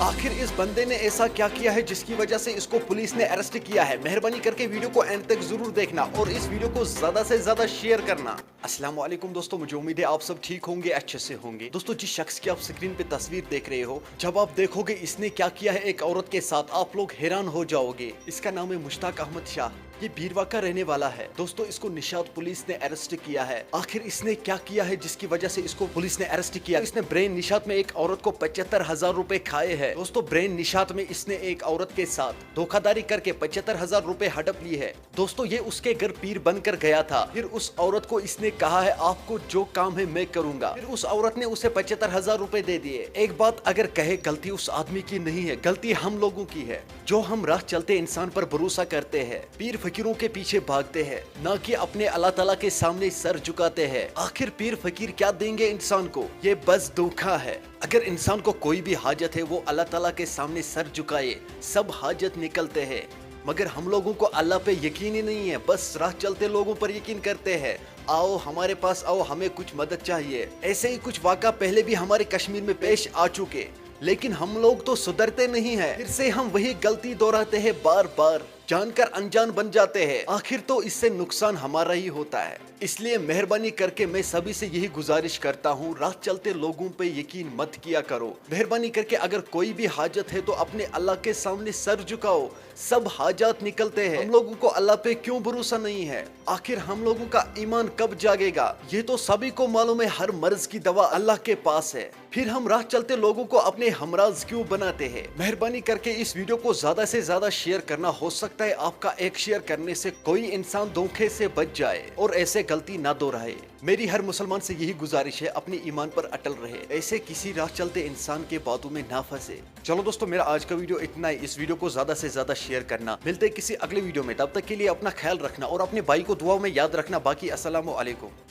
आखिर इस बंदे ने ऐसा क्या किया है जिसकी वजह से इसको पुलिस ने अरेस्ट किया है। मेहरबानी करके वीडियो को एंड तक जरूर देखना और इस वीडियो को ज्यादा से ज्यादा शेयर करना। अस्सलाम वालेकुम दोस्तों, मुझे उम्मीद है आप सब ठीक होंगे, अच्छे से होंगे। दोस्तों, जिस शख्स की आप स्क्रीन पे तस्वीर देख रहे हो, जब आप देखोगे इसने क्या किया है एक औरत के साथ, आप लोग हैरान हो जाओगे। इसका नाम है मुश्ताक अहमद शाह, ये बीरवा का रहने वाला है। दोस्तों, इसको निशात पुलिस ने अरेस्ट किया है। आखिर इसने क्या किया है जिसकी वजह से इसको पुलिस ने अरेस्ट किया? इसने ब्रेन निशात में एक औरत को 75,000 रुपए खाए हैं। दोस्तों, ब्रेन निशात में इसने एक औरत के साथ धोखाधड़ी करके 75,000 रुपए हड़प ली है। दोस्तों, ये उसके घर पीर बनकर गया था। फिर उस औरत को इसने कहा है आपको जो काम है मैं करूंगा। फिर उस औरत ने उसे 75,000 रुपए दे दिए। एक बात अगर कहे, गलती उस आदमी की नहीं है, गलती हम लोगों की है, जो हम राह चलते इंसान पर भरोसा करते हैं, पीर फकीरों के पीछे भागते हैं, ना कि अपने अल्लाह ताला के सामने सर झुकाते हैं। आखिर पीर फकीर क्या देंगे इंसान को? ये बस धोखा है। अगर इंसान को कोई भी हाजत है, वो अल्लाह ताला के सामने सर झुकाए, सब हाजत निकलते हैं। मगर हम लोगों को अल्लाह पे यकीन ही नहीं है, बस राह चलते लोगों पर यकीन करते हैं। आओ हमारे पास आओ, हमें कुछ मदद चाहिए। ऐसे ही कुछ वाक़ा पहले भी हमारे कश्मीर में पेश आ चुके, लेकिन हम लोग तो सुधरते नहीं हैं। फिर से हम वही गलती दोहराते हैं, बार बार जानकर अनजान बन जाते हैं। आखिर तो इससे नुकसान हमारा ही होता है। इसलिए मेहरबानी करके मैं सभी से यही गुजारिश करता हूँ, राह चलते लोगों पे यकीन मत किया करो। मेहरबानी करके अगर कोई भी हाजत है तो अपने अल्लाह के सामने सर झुकाओ, सब हाजात निकलते हैं। हम लोगों को अल्लाह पे क्यों भरोसा नहीं है? आखिर हम लोगों का ईमान कब जागेगा? ये तो सभी को मालूम है, हर मर्ज की दवा अल्लाह के पास है। फिर हम राह चलते लोगों को अपने हमराज क्यों बनाते हैं? मेहरबानी करके इस वीडियो को ज्यादा से ज्यादा शेयर करना। हो सकता है आपका एक शेयर करने से कोई इंसान धोखे से बच जाए और ऐसे गलती ना दोहराए। मेरी हर मुसलमान से यही गुजारिश है, अपने ईमान पर अटल रहे, ऐसे किसी राह चलते इंसान के बातों में ना फंसे। चलो दोस्तों, मेरा आज का वीडियो इतना ही। इस वीडियो को ज्यादा से ज्यादा शेयर करना। मिलते हैं किसी अगले वीडियो में, तब तक के लिए अपना ख्याल रखना और अपने भाई को दुआओं में याद रखना। बाकी अस्सलाम वालेकुम।